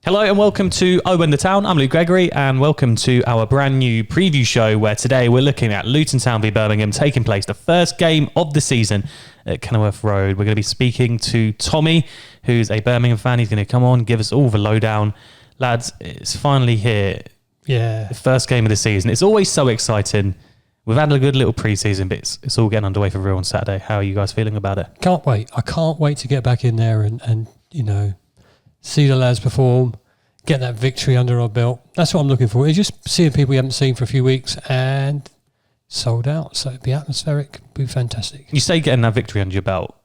Hello and welcome to Oh in the Town. I'm Luke Gregory and welcome to our brand new preview show where today we're looking at Luton Town v Birmingham taking place, the first game of the season at Kenilworth Road. We're going to be speaking to Tommy, who's a Birmingham fan. He's going to come on, give us all the lowdown. Lads, it's finally here. Yeah. The first game of the season. It's always so exciting. We've had a good little pre-season, but it's all getting underway for real on Saturday. How are you guys feeling about it? Can't wait. I can't wait to get back in there and you know, see the lads perform, get that victory under our belt. That's what I'm looking for. It's just seeing people we haven't seen for a few weeks and sold out. So it'd be atmospheric, it'd be fantastic. You say getting that victory under your belt.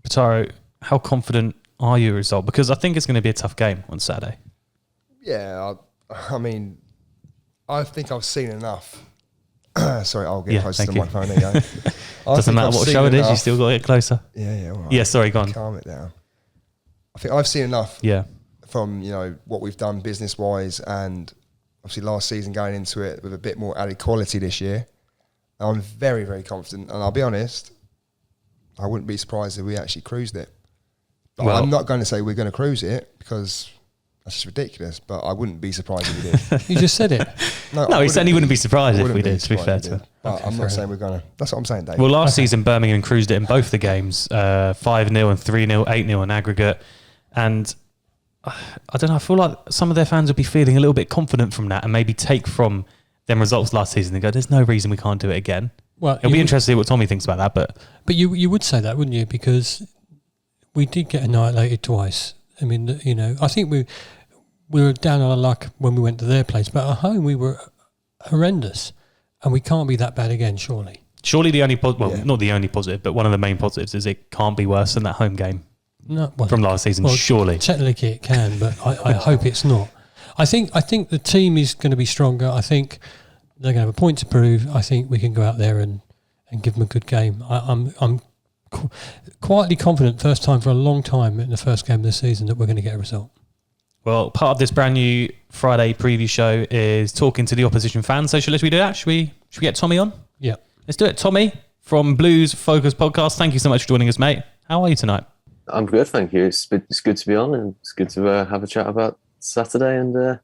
Pataro, how confident are you result? Because I think it's going to be a tough game on Saturday. Yeah, I mean, I think I've seen enough. Sorry, I'll get closer to the microphone. There you go. Doesn't matter what show it is, you still got to get closer. Yeah, all right. Yeah, sorry, go on. Calm it down. I think I've seen enough. Yeah. From, you know, what we've done business-wise and obviously last season going into it with a bit more added quality this year. I'm very, very confident. And I'll be honest, I wouldn't be surprised if we actually cruised it. But well, I'm not going to say we're going to cruise it because that's just ridiculous, but I wouldn't be surprised if we did. You just said it. No, he said he wouldn't be surprised if we did, to be fair to him. But I'm not saying we're going to. That's what I'm saying, Dave. Well, last season, Birmingham cruised it in both the games, 5-0 and 3-0, 8-0 in aggregate. And I don't know, I feel like some of their fans would be feeling a little bit confident from that and maybe take from them results last season and go, there's no reason we can't do it again. Well, it'll be interesting to see what Tommy thinks about that. But you would say that, wouldn't you? Because we did get annihilated twice. I mean, you know, I think we were down on our luck when we went to their place, but at home we were horrendous, and we can't be that bad again, surely. Surely the only not the only positive, but one of the main positives is it can't be worse than that home game from last season. Surely, technically it can, but I hope it's not. I think the team is going to be stronger. I think they're going to have a point to prove. I think we can go out there and give them a good game. I'm quietly confident, first time for a long time in the first game of the season, that we're going to get a result. Well, part of this brand new Friday preview show is talking to the opposition fans. So should we do that? Should we get Tommy on? Yeah. Let's do it. Tommy from Blues Focus Podcast. Thank you so much for joining us, mate. How are you tonight? I'm good, thank you. It's good to be on, and it's good to have a chat about Saturday and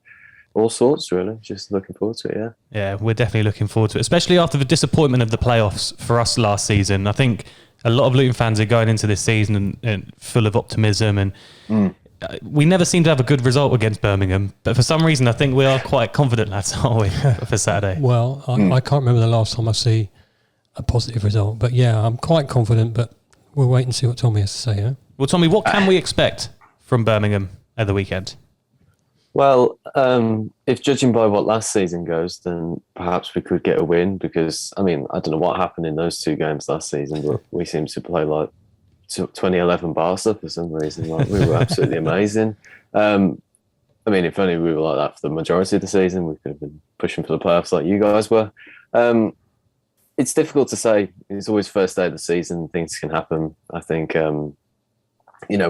all sorts, really. Just looking forward to it, yeah. Yeah, we're definitely looking forward to it, especially after the disappointment of the playoffs for us last season. I think a lot of Luton fans are going into this season and full of optimism, and we never seem to have a good result against Birmingham. But for some reason, I think we are quite confident, lads, aren't we, for Saturday? Well, I can't remember the last time I see a positive result. But yeah, I'm quite confident, but we'll wait and see what Tommy has to say, yeah? Well, Tommy, what can we expect from Birmingham at the weekend? Well, if judging by what last season goes, then perhaps we could get a win because, I mean, I don't know what happened in those two games last season, but we seem to play like 2011 Barca for some reason. Like, we were absolutely amazing. I mean, if only we were like that for the majority of the season, we could have been pushing for the playoffs like you guys were. It's difficult to say. It's always first day of the season. Things can happen. I think, you know,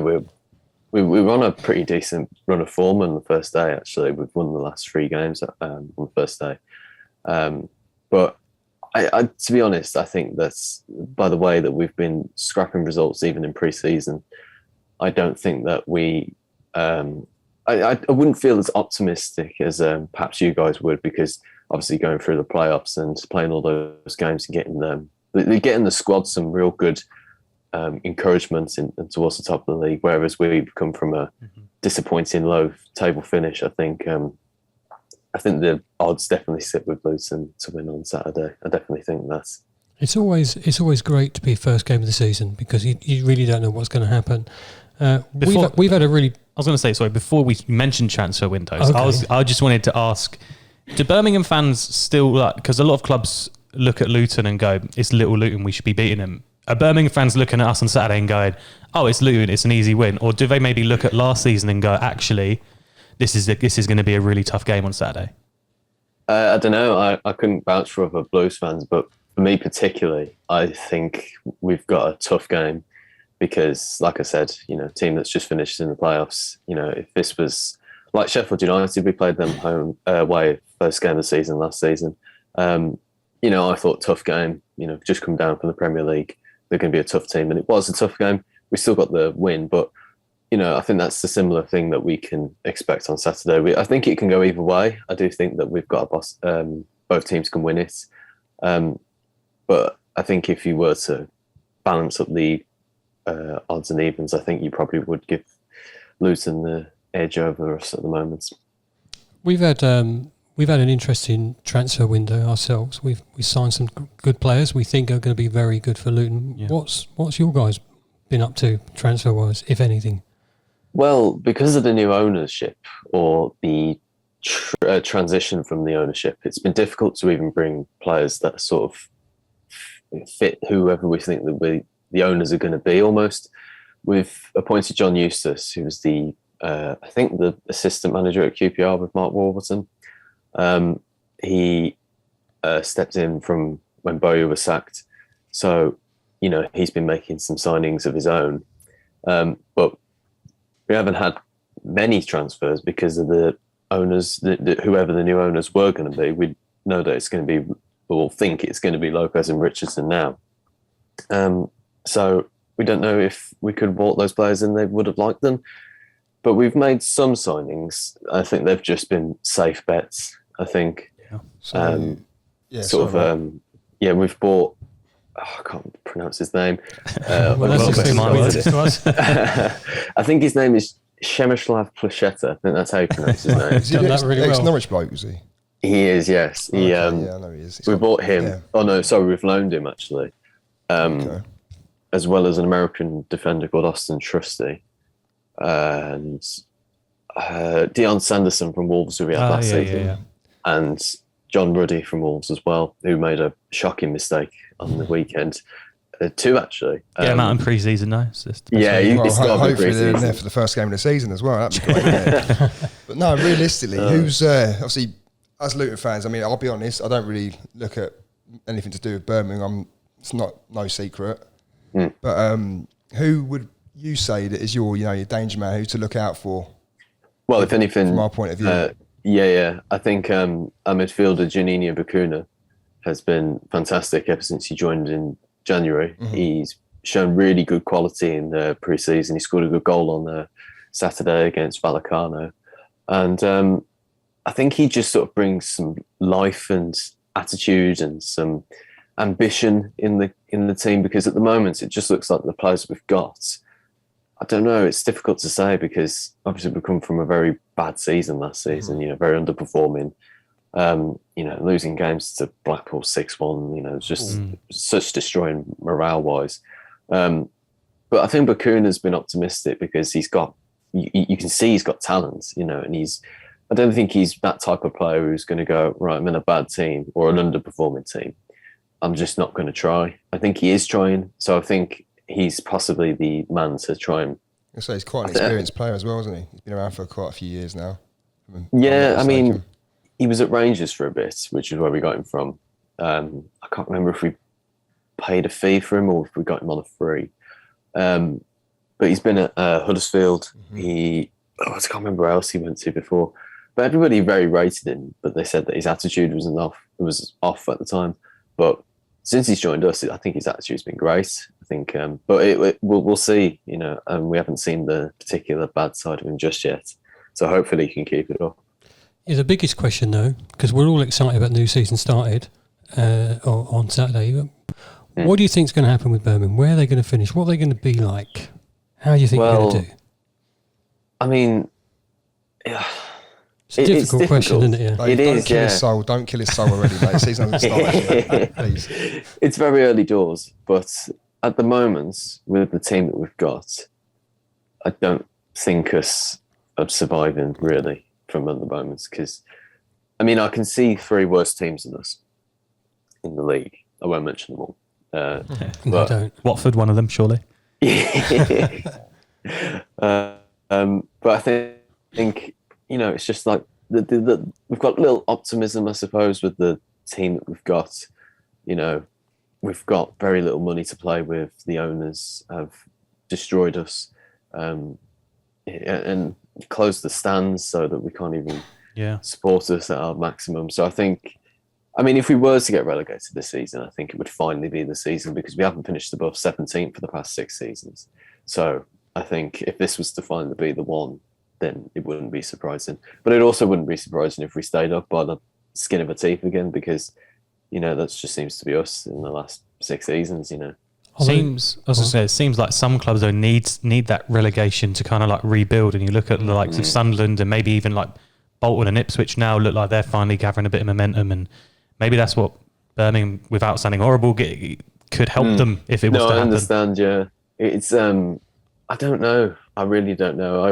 we were on a pretty decent run of form on the first day, actually. We've won the last 3 games on the first day. But I, to be honest, I think that's, by the way that we've been scrapping results even in pre-season, I don't think that we... I wouldn't feel as optimistic as perhaps you guys would, because obviously going through the playoffs and playing all those games and getting the squad some real good encouragement towards the top of the league, whereas we've come from a disappointing low table finish. I think the odds definitely sit with Luton to win on Saturday. I definitely think that. It's always great to be first game of the season because you really don't know what's going to happen. We've had a really... I was going to say, sorry, before we mentioned transfer windows, okay. I just wanted to ask, do Birmingham fans still, like, because a lot of clubs look at Luton and go, it's little Luton, we should be beating them. Are Birmingham fans looking at us on Saturday and going, oh, it's Luton, it's an easy win? Or do they maybe look at last season and go, actually, this is going to be a really tough game on Saturday? I don't know. I couldn't vouch for other Blues fans, but for me particularly, I think we've got a tough game because, like I said, you know, team that's just finished in the playoffs, you know, if this was like Sheffield United, we played them home away first game of the season last season. You know, I thought tough game, you know, just come down from the Premier League. They're going to be a tough team. And it was a tough game. We still got the win, but, I think that's a similar thing that we can expect on Saturday. I think it can go either way. I do think that we've got a boss. Both teams can win it, but I think if you were to balance up the odds and evens, I think you probably would give Luton the edge over us at the moment. We've had an interesting transfer window ourselves. We signed some good players we think are going to be very good for Luton. Yeah. What's your guys been up to transfer wise, if anything? Well, because of the new ownership or the transition from the ownership, it's been difficult to even bring players that sort of fit whoever we think that the owners are going to be. Almost, we've appointed John Eustace, who was I think the assistant manager at QPR with Mark Warburton. He stepped in from when Bowyer was sacked, so he's been making some signings of his own, but we haven't had many transfers because of the owners, whoever the new owners were going to be. We know that it's going to be, or think it's going to be Lopez and Richardson now. So we don't know if we could bought those players in, they would have liked them. But we've made some signings. I think they've just been safe bets, I think. Yeah. So, we've bought, I can't pronounce his name. Well, to us. I think his name is Przemysław Placheta. I think that's how you pronounce his name. Is he the ex-Norwich bloke, is he? He is, yes. I know he is. We bought him. Yeah. Oh, no, sorry, we've loaned him, actually. As well as an American defender called Austin Trusty. And Dion Sanderson from Wolves, who we had last season. Yeah. And John Ruddy from Wolves as well, who made a shocking mistake on the weekend. Two, actually. Get him out in pre-season now. He's got to be hopefully they're in there for the first game of the season as well. That'd be great. But no, realistically, who's obviously, as Luton fans, I mean, I'll be honest, I don't really look at anything to do with Birmingham. It's no secret. But who would you say that is your danger man, who to look out for? Well, if anything, from our point of view. I think our midfielder Janina Bakuna has been fantastic ever since he joined in January. Mm-hmm. He's shown really good quality in the pre-season. He scored a good goal on Saturday against Vallecano. And I think he just sort of brings some life and attitude and some ambition in the team, because at the moment it just looks like the players we've got, I don't know, it's difficult to say because obviously we've come from a very bad season last season, very underperforming, losing games to Blackpool 6-1, it's just such destroying morale-wise. But I think Bakuna's been optimistic because he's got, you can see he's got talent, and I don't think he's that type of player who's going to go, right, I'm in a bad team or an underperforming team, I'm just not going to try. I think he is trying, so I think he's possibly the man to try and... So he's quite an experienced player as well, isn't he? He's been around for quite a few years now. He was at Rangers for a bit, which is where we got him from. I can't remember if we paid a fee for him or if we got him on a free. But he's been at Huddersfield. I can't remember where else he went to before. But everybody very rated him, but they said that his attitude was off at the time. But since he's joined us, I think his attitude's been great. I think, but we'll see. We haven't seen the particular bad side of him just yet. So hopefully he can keep it up. Yeah, the biggest question though, because we're all excited about the new season started on Saturday. What do you think is going to happen with Birmingham? Where are they going to finish? What are they going to be like? How do you think they're going to do? I mean, yeah. It's a difficult question, isn't it? Yeah. It is, kill his soul. Don't kill his soul already, mate. The season hasn't started yet, please. It's very early doors, but at the moment, with the team that we've got, I don't think us of surviving really from at the moment, because, I mean, I can see three worse teams than us in the league. I won't mention them all. No, don't. Watford, one of them, surely. But I think it's just like we've got a little optimism, I suppose, with the team that we've got. We've got very little money to play with. The owners have destroyed us and closed the stands so that we can't even support us at our maximum. So I think, if we were to get relegated this season, I think it would finally be the season, because we haven't finished above 17th for the past 6 seasons. So I think if this was to finally be the one, then it wouldn't be surprising. But it also wouldn't be surprising if we stayed up by the skin of our teeth again, because, that just seems to be us in the last 6 seasons, Seems, I was going to say, it seems like some clubs though need that relegation to kind of like rebuild. And you look at the likes of Sunderland and maybe even like Bolton and Ipswich now look like they're finally gathering a bit of momentum, and maybe that's what Birmingham, without sounding horrible, could help them if it was to happen. I understand. Yeah, it's I don't know. I really don't know.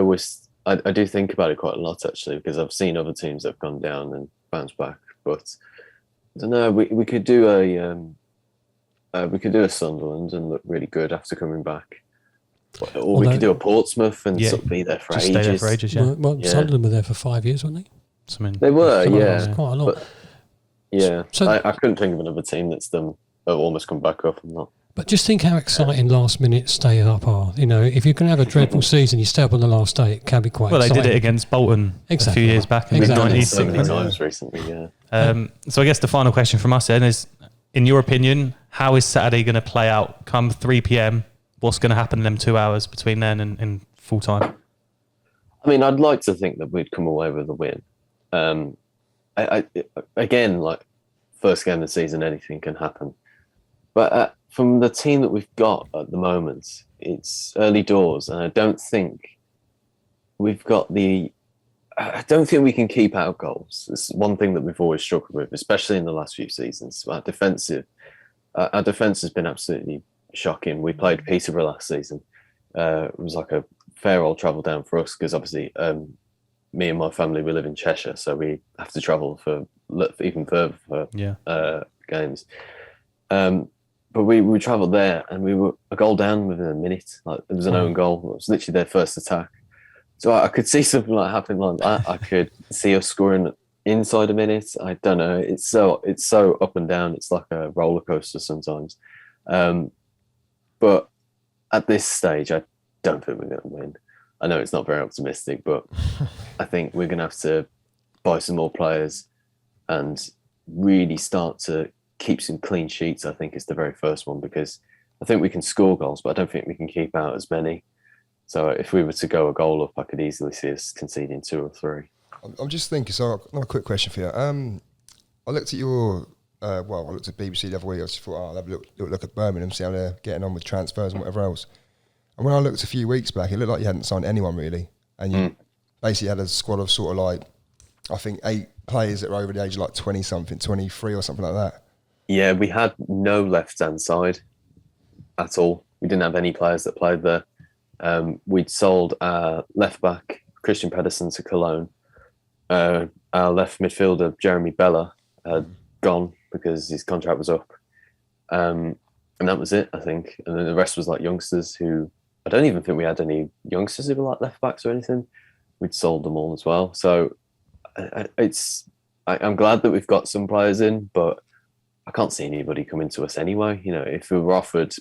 I do think about it quite a lot actually, because I've seen other teams that have gone down and bounced back. But I don't know. We could do a Sunderland and look really good after coming back, or we could do a Portsmouth and sort of be there for just ages. Stay there for ages. Yeah. Well, Sunderland were there for 5 years, weren't they? They were, That's quite a lot. But, yeah, so I couldn't think of another team that's done almost come back up and not. But just think how exciting last-minute stay up are. If you're going to have a dreadful season, you stay up on the last day. It can be quite. Well, exciting. they did it against Bolton a few years back in the 90s. So many times recently, yeah. So I guess the final question from us then is, in your opinion, how is Saturday going to play out? Come 3 p.m, what's going to happen in them 2 hours between then and full time? I mean, I'd like to think that we'd come away with a win. Again, like first game of the season, anything can happen. But from the team that we've got at the moment, it's early doors, and I don't think we can keep out goals. It's one thing that we've always struggled with, especially in the last few seasons. Our defence has been absolutely shocking. We played Peterborough last season. It was like a fair old travel down for us, because obviously me and my family, we live in Cheshire, so we have to travel for even further for games. But we travelled there, and we were a goal down within a minute. Like, it was an own goal. It was literally their first attack. So I could see something like happening like that. I could see us scoring inside a minute. I don't know. It's so up and down. It's like a roller coaster sometimes. But at this stage, I don't think we're going to win. I know it's not very optimistic, but I think we're going to have to buy some more players and really start to keep some clean sheets. I think is the very first one, because I think we can score goals, but I don't think we can keep out as many. So if we were to go a goal up, I could easily see us conceding 2 or 3. I'm just thinking, so another quick question for you. I looked at your, I looked at BBC the other week. I just thought, I'll have a look at Birmingham, see how they're getting on with transfers and whatever else. And when I looked a few weeks back, it looked like you hadn't signed anyone really. And you basically had a squad of sort of like, I think 8 players that were over the age of like 20-something, 23 or something like that. Yeah, we had no left-hand side at all. We didn't have any players that played there. We'd sold our left-back, Christian Pedersen, to Cologne. Our left midfielder, Jeremy Bella, had gone because his contract was up. And that was it, I think. And then the rest was like youngsters who... I don't even think we had any youngsters who were like left-backs or anything. We'd sold them all as well. So I'm glad that we've got some players in, but I can't see anybody coming to us anyway. If we were offered...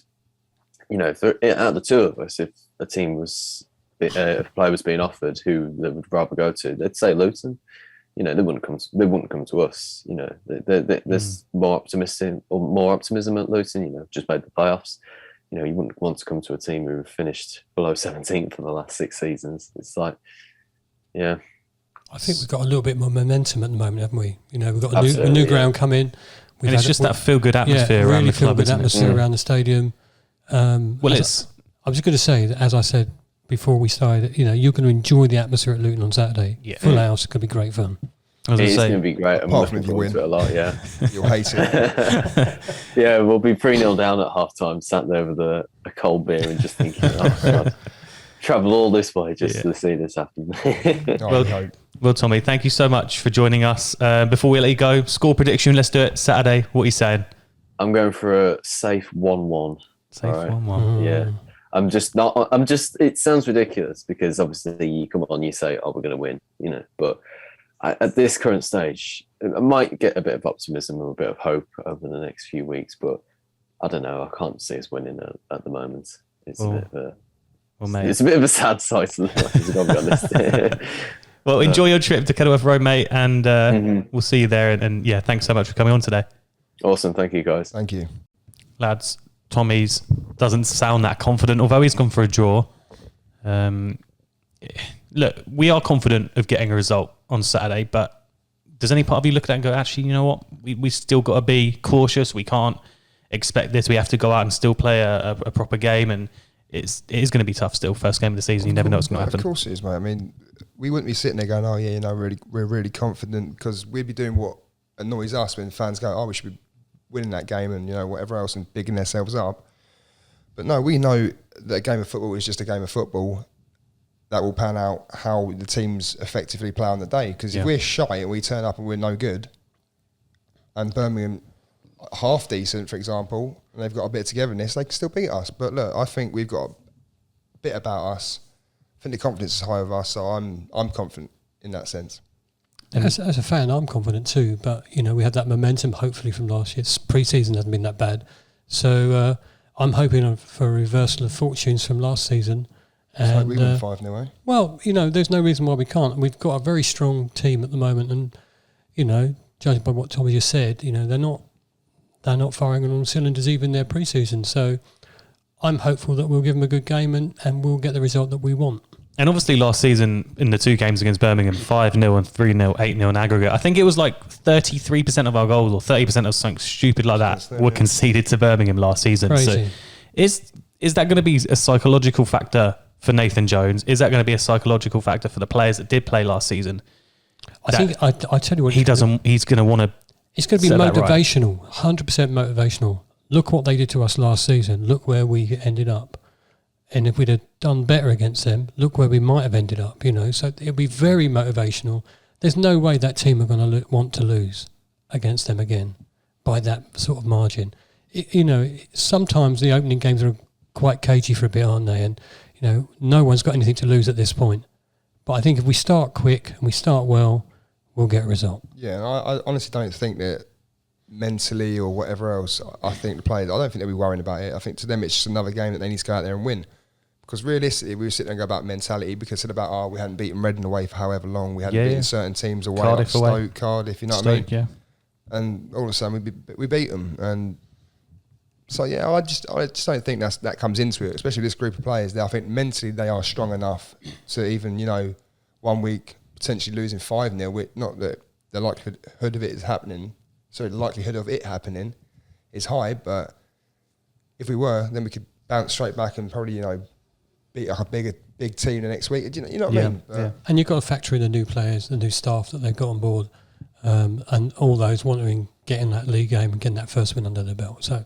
if out of the 2 of us, if a team was, if a player was being offered who they would rather go to, they'd say Luton. They wouldn't come to us. There's more optimism at Luton. Just made the playoffs. You wouldn't want to come to a team who finished below 17th for the last 6 seasons. It's like, yeah. I think we've got a little bit more momentum at the moment, haven't we? We've got a new ground coming. And it's just that feel-good atmosphere around the club, feel-good atmosphere around the stadium. I was just going to say that, as I said before we started, you're going to enjoy the atmosphere at Luton on Saturday. Yeah. Full house, it's going to be great fun. It's going to be great. I'm looking forward to it a lot, yeah. You'll hate it. Yeah, we'll be 3-0 down at half-time, sat there with a cold beer and just thinking, God, travel all this way just to see this happen. Well, Tommy, thank you so much for joining us. Before we let you go, score prediction, let's do it. Saturday, what are you saying? I'm going for a safe 1-1. Safe 1-1. Yeah. It sounds ridiculous because obviously you come on, you say, we're going to win, but at this current stage, I might get a bit of optimism and a bit of hope over the next few weeks, but I don't know. I can't see us winning at the moment. It's a bit of a sad sight to the be honest. Well, enjoy your trip to Kenilworth Road, mate, and we'll see you there. And yeah, thanks so much for coming on today. Awesome. Thank you, guys. Thank you. Lads, Tommy's doesn't sound that confident, although he's gone for a draw. Look, we are confident of getting a result on Saturday, but does any part of you look at that and go, actually, you know what? We still got to be cautious. We can't expect this. We have to go out and still play a proper game, and it is going to be tough still. First game of the season, you never know what's going to happen. Of course it is, mate. I mean, we wouldn't be sitting there going, oh, yeah, we're really confident, because we'd be doing what annoys us when fans go, oh, we should be winning that game and, whatever else, and bigging themselves up. But no, we know that a game of football is just a game of football. That will pan out how the teams effectively play on the day. Because if we're shy and we turn up and we're no good, and Birmingham half decent, for example, and they've got a bit of togetherness, they can still beat us. But look, I think we've got a bit about us. I think the confidence is high of us, so I'm confident in that sense. As a fan, I'm confident too. But we had that momentum, hopefully, from last year's pre-season hasn't been that bad. So I'm hoping for a reversal of fortunes from last season. So we win 5-0, eh? Well, there's no reason why we can't. We've got a very strong team at the moment, and judging by what Tommy just said, they're not firing on all cylinders even their pre-season. So I'm hopeful that we'll give them a good game and we'll get the result that we want. And obviously last season in the two games against Birmingham, 5-0 and 3-0, 8-0 in aggregate, I think it was like 33% of our goals or 30% of something stupid like that were conceded to Birmingham last season. Crazy. So is that going to be a psychological factor for Nathan Jones? Is that going to be a psychological factor for the players that did play last season? I think I tell you what, he's going to want to. It's going to be motivational, 100% motivational. Look what they did to us last season. Look where we ended up. And if we'd have done better against them, look where we might have ended up, So it'll be very motivational. There's no way that team are going to want to lose against them again by that sort of margin. Sometimes the opening games are quite cagey for a bit, aren't they? And, no one's got anything to lose at this point. But I think if we start quick and we start well, we'll get a result. Yeah, I honestly don't think that mentally or whatever else, I think the players, I don't think they'll be worrying about it. I think to them it's just another game that they need to go out there and win. Because realistically, we were sitting there and go about mentality, because it's about, we hadn't beaten Reading away for however long, we hadn't beaten certain teams away, Cardiff like away. Stoke, Cardiff, you know what I mean? Yeah. And all of a sudden we beat them. And so, yeah, I just don't think that comes into it, especially this group of players. I think mentally they are strong enough to even, 1 week potentially losing 5-0, not that the likelihood of it is happening. So the likelihood of it happening is high, but if we were, then we could bounce straight back and probably, beat a big team the next week. You know what I mean? Yeah. And you've got to factor in the new players, the new staff that they've got on board, and all those wanting getting that league game and getting that first win under their belt. So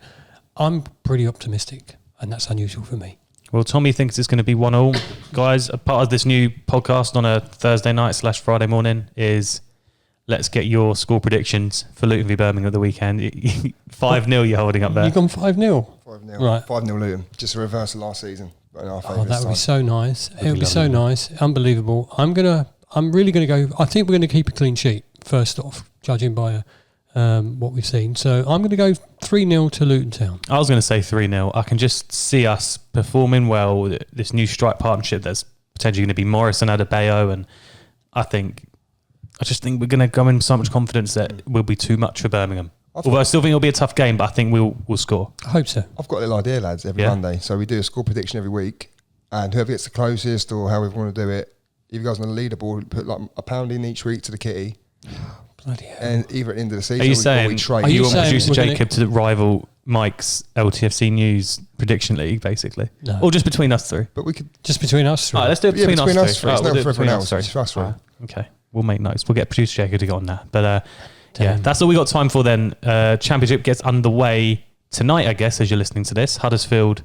I'm pretty optimistic, and that's unusual for me. Well, Tommy thinks it's going to be 1-1. Guys, a part of this new podcast on a Thursday night / Friday morning is let's get your score predictions for Luton v Birmingham at the weekend. 5-0 you're holding up there. You've gone 5-0? 5-0. Right. 5-0 Luton. Just a reversal last season. That would be so nice. It would be so nice. Unbelievable. I'm really going to go. I think we're going to keep a clean sheet, first off, judging by what we've seen. So I'm going to go 3-0 to Luton Town. I was going to say 3-0. I can just see us performing well, this new strike partnership that's potentially going to be Morris and Adebayo, and I just think we're going to go in with so much confidence that it will be too much for Birmingham. Although I still think it'll be a tough game, but I think we'll score. I hope so. I've got a little idea, lads, every Monday. So we do a score prediction every week, and whoever gets the closest or however we want to do it, if you guys on the leaderboard, put like £1 in each week to the kitty. Bloody hell. And either at the end of the season, Are you we saying trade. you want producer Jacob to rival Mike's LTFC News prediction league, basically? No. Or just between us three? But we could just between us three. All right, let's do it between us three. It's We'll not for everyone else. Sorry. It's for us three. Okay, we'll make notes. We'll get producer Jacob to get on that. But yeah, that's all we got time for then. Championship gets underway tonight, I guess, as you're listening to this. Huddersfield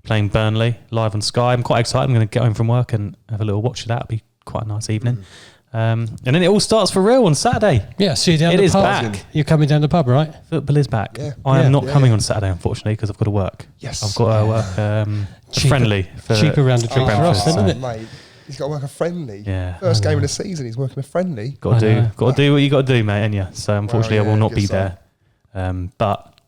playing Burnley live on Sky. I'm quite excited. I'm going to get home from work and have a little watch of that. It'll be quite a nice evening. And then it all starts for real on Saturday. Yeah, see you down the pub. Back. You're coming down the pub, right? Football is back. Yeah. I am not coming on Saturday, unfortunately, because I've got to work. Yes. I've got to work friendly. Cheaper round the trip for us, isn't it? Mate, he's got to work a friendly. Yeah. First game of the season, he's working a friendly. Got to do what you got to do, mate, ain't you? So unfortunately, I will not be there. But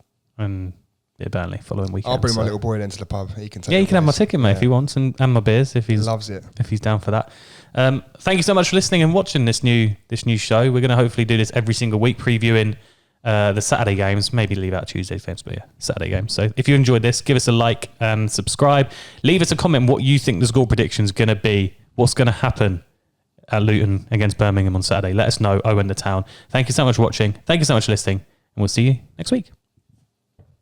Burnley following weekend. I'll bring my little boy then to the pub. He can take. Yeah, you can have my ticket, mate, if he wants, and my beers if he's loves it. If he's down for that. Thank you so much for listening and watching this new show. We're going to hopefully do this every single week, previewing the Saturday games. Maybe leave out Tuesday's games, but yeah, Saturday games. So if you enjoyed this, give us a like and subscribe. Leave us a comment what you think the score prediction is going to be. What's going to happen at Luton against Birmingham on Saturday? Let us know. Owen the Town. Thank you so much for watching. Thank you so much for listening. And we'll see you next week.